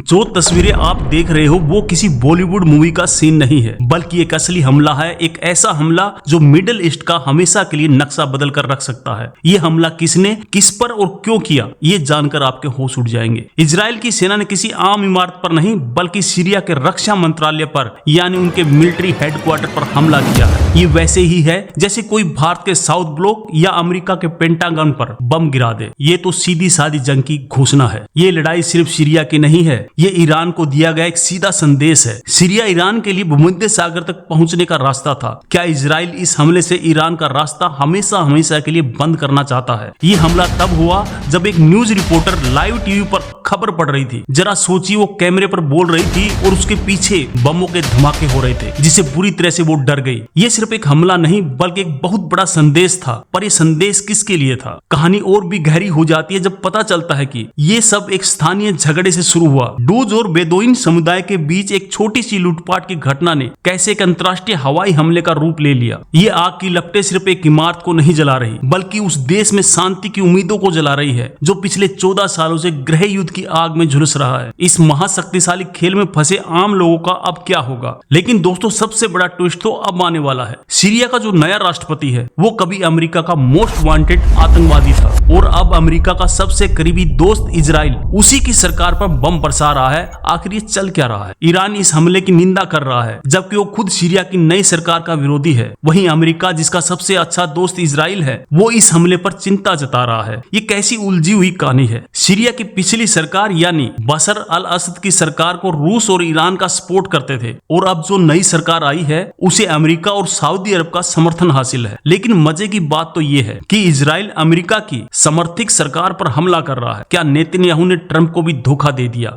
जो तस्वीरें आप देख रहे हो वो किसी बॉलीवुड मूवी का सीन नहीं है, बल्कि एक असली हमला है। एक ऐसा हमला जो मिडिल ईस्ट का हमेशा के लिए नक्शा बदल कर रख सकता है। ये हमला किसने, किस पर और क्यों किया, ये जानकर आपके होश उड़ जाएंगे। इजराइल की सेना ने किसी आम इमारत पर नहीं, बल्कि सीरिया के रक्षा मंत्रालय पर, यानी उनके मिलिट्री हेडक्वार्टर पर हमला किया है। ये वैसे ही है जैसे कोई भारत के साउथ ब्लॉक या अमेरिका के पेंटागन पर बम गिरा दे। ये तो सीधी सादी जंग की घोषणा है। ये लड़ाई सिर्फ सीरिया की नहीं है, ये ईरान को दिया गया एक सीधा संदेश है। सीरिया ईरान के लिए भूमध्य सागर तक पहुंचने का रास्ता था। क्या इजराइल इस हमले से ईरान का रास्ता हमेशा हमेशा के लिए बंद करना चाहता है? ये हमला तब हुआ जब एक न्यूज रिपोर्टर लाइव टीवी पर खबर पढ़ रही थी। जरा सोचिए, वो कैमरे पर बोल रही थी और उसके पीछे बमों के धमाके हो रहे थे, जिससे बुरी तरह से वो डर गई। ये सिर्फ एक हमला नहीं, बल्कि एक बहुत बड़ा संदेश था। पर ये संदेश किसके लिए था? कहानी और भी गहरी हो जाती है जब पता चलता है कि ये सब एक स्थानीय झगड़े से शुरू हुआ। डूज और बेदोइन समुदाय के बीच एक छोटी सी लूटपाट की घटना ने कैसे एक अंतर्राष्ट्रीय हवाई हमले का रूप ले लिया। ये आग की लपटें सिर्फ एक इमारत को नहीं जला रही, बल्कि उस देश में शांति की उम्मीदों को जला रही है जो पिछले 14 सालों से गृह युद्ध की आग में झुलस रहा है। इस महाशक्तिशाली खेल में फंसे आम लोगों का अब क्या होगा? लेकिन दोस्तों, सबसे बड़ा ट्विस्ट तो अब आने वाला है। सीरिया का जो नया राष्ट्रपति है वो कभी अमेरिका का मोस्ट वांटेड आतंकवादी था, और अब अमेरिका का सबसे करीबी दोस्त इजराइल उसी की सरकार पर बम बरसा रहा है। आखिर ये चल क्या रहा है? ईरान इस हमले की निंदा कर रहा है, जबकि वो खुद सीरिया की नई सरकार का विरोधी है। वहीं अमेरिका, जिसका सबसे अच्छा दोस्त इजराइल है, वो इस हमले पर चिंता जता रहा है। ये कैसी उलझी हुई कहानी है? सीरिया की पिछली सरकार यानी बशर अल असद की सरकार को रूस और ईरान का सपोर्ट करते थे, और अब जो नई सरकार आई है उसे अमेरिका और सऊदी अरब का समर्थन हासिल है। लेकिन मजे की बात तो ये है कि इजराइल अमेरिका की समर्थित सरकार पर हमला कर रहा है। क्या नेतन्याहू ने ट्रंप को भी धोखा दे दिया?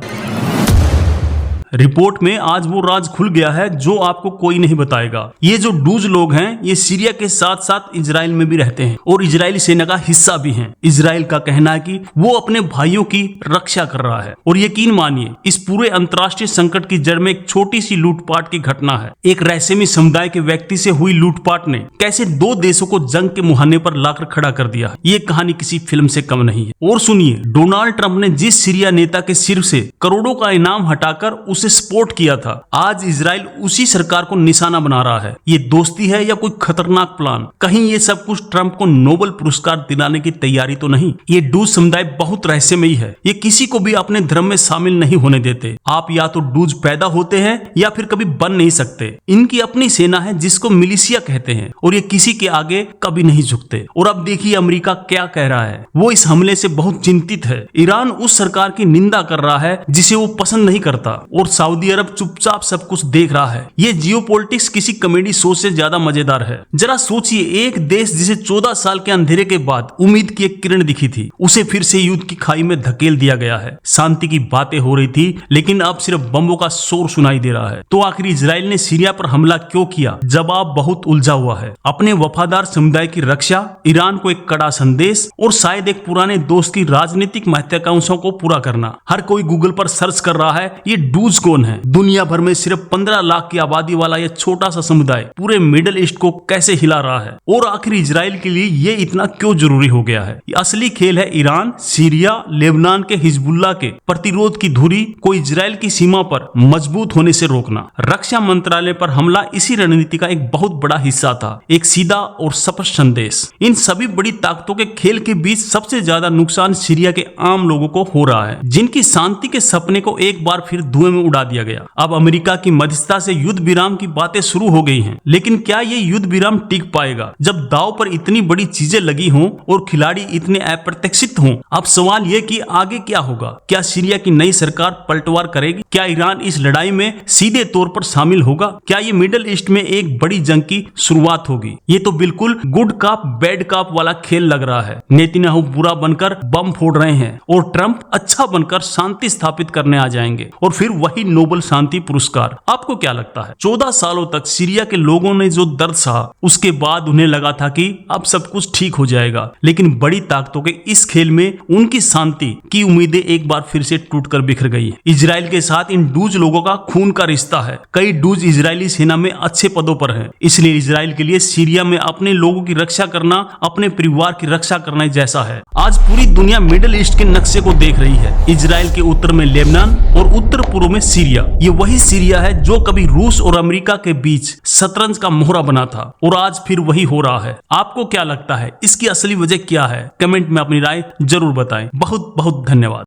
रिपोर्ट में आज वो राज खुल गया है जो आपको कोई नहीं बताएगा। ये जो डूज लोग हैं, ये सीरिया के साथ साथ इजराइल में भी रहते हैं और इजरायली सेना का हिस्सा भी हैं। इजराइल का कहना है कि वो अपने भाइयों की रक्षा कर रहा है, और यकीन मानिए, इस पूरे अंतर्राष्ट्रीय संकट की जड़ में एक छोटी सी लूटपाट की घटना है। एक रहस्यमय समुदाय के व्यक्ति से हुई लूटपाट ने कैसे दो देशों को जंग के मुहाने पर लाकर खड़ा कर दिया। ये कहानी किसी फिल्म से कम नहीं है। और सुनिए, डोनाल्ड ट्रंप ने जिस सीरिया नेता के सिर से करोड़ों का इनाम हटाकर उसे सपोर्ट किया था, आज इजराइल उसी सरकार को निशाना बना रहा है। ये दोस्ती है या कोई खतरनाक प्लान? कहीं ये सब कुछ ट्रंप को नोबेल पुरस्कार दिलाने की तैयारी तो नहीं? ये डूज समुदाय बहुत रहस्यमयी है। ये किसी को भी अपने धर्म में शामिल नहीं होने देते। आप या तो डूज पैदा होते हैं या फिर कभी बन नहीं सकते। इनकी अपनी सेना है जिसको मिलिशिया कहते हैं, और ये किसी के आगे कभी नहीं झुकते। और अब देखिए अमेरिका क्या कह रहा है। वो इस हमले से बहुत चिंतित है। ईरान उस सरकार की निंदा कर रहा है जिसे वो पसंद नहीं करता, और सऊदी अरब चुपचाप सब कुछ देख रहा है। ये जियोपॉलिटिक्स किसी कॉमेडी शो से ज्यादा मजेदार है। जरा सोचिए, एक देश जिसे 14 साल के अंधेरे के बाद उम्मीद की एक किरण दिखी थी, उसे फिर से युद्ध की खाई में धकेल दिया गया है। शांति की बातें हो रही थी, लेकिन अब सिर्फ बमों का शोर सुनाई दे रहा है। तो आखिर इजराइल ने सीरिया पर हमला क्यों किया? जवाब बहुत उलझा हुआ है। अपने वफादार समुदाय की रक्षा, ईरान को एक कड़ा संदेश, और शायद एक पुराने दोस्त की राजनीतिक महत्वाकांक्षाओं को पूरा करना। हर कोई गूगल पर सर्च कर रहा है, ये डूज कौन है? दुनिया भर में सिर्फ 15 लाख की आबादी वाला यह छोटा सा समुदाय पूरे मिडिल ईस्ट को कैसे हिला रहा है? और आखिर इजराइल के लिए ये इतना क्यों जरूरी हो गया है? ये असली खेल है ईरान, सीरिया, लेबनान के हिजबुल्लाह के प्रतिरोध की धुरी को इजराइल की सीमा पर मजबूत होने से रोकना। रक्षा मंत्रालय पर हमला इसी रणनीति का एक बहुत बड़ा हिस्सा था, एक सीधा और स्पष्ट संदेश। इन सभी बड़ी ताकतों के खेल के बीच सबसे ज्यादा नुकसान सीरिया के आम लोगों को हो रहा है, जिनकी शांति के सपने को एक बार फिर धुएं में उड़ा दिया गया। अब अमेरिका की मध्यस्थता से युद्ध विराम की बातें शुरू हो गई हैं, लेकिन क्या ये युद्ध विराम टिक पाएगा जब दांव पर इतनी बड़ी चीजें लगी हों और खिलाड़ी इतने अप्रत्याशित हों? अब सवाल ये कि आगे क्या होगा? क्या सीरिया की नई सरकार पलटवार करेगी? क्या ईरान इस लड़ाई में सीधे तौर पर शामिल होगा? क्या ये मिडिल ईस्ट में एक बड़ी जंग की शुरुआत होगी? ये तो बिल्कुल गुड कॉप बैड कॉप वाला खेल लग रहा है। नेतन्याहू बुरा बनकर बम फोड़ रहे हैं और ट्रंप अच्छा बनकर शांति स्थापित करने आ जाएंगे, और फिर वही वही नोबेल शांति पुरस्कार। आपको क्या लगता है? 14 सालों तक सीरिया के लोगों ने जो दर्द सहा, उसके बाद उन्हें लगा था कि अब सब कुछ ठीक हो जाएगा, लेकिन बड़ी ताकतों के इस खेल में उनकी शांति की उम्मीदें एक बार फिर से टूटकर बिखर गई। इजराइल के साथ इन डूज लोगों का खून का रिश्ता है। कई डूज इजरायली सेना में अच्छे पदों पर हैं, इसलिए इजराइल के लिए सीरिया में अपने लोगों की रक्षा करना अपने परिवार की रक्षा करने जैसा है। आज पूरी दुनिया मिडिल ईस्ट के नक्शे को देख रही है। इजराइल के उत्तर में लेबनान और उत्तर पूर्व में सीरिया। ये वही सीरिया है जो कभी रूस और अमेरिका के बीच शतरंज का मोहरा बना था और आज फिर वही हो रहा है। आपको क्या लगता है, इसकी असली वजह क्या है? कमेंट में अपनी राय जरूर बताएं। बहुत बहुत धन्यवाद।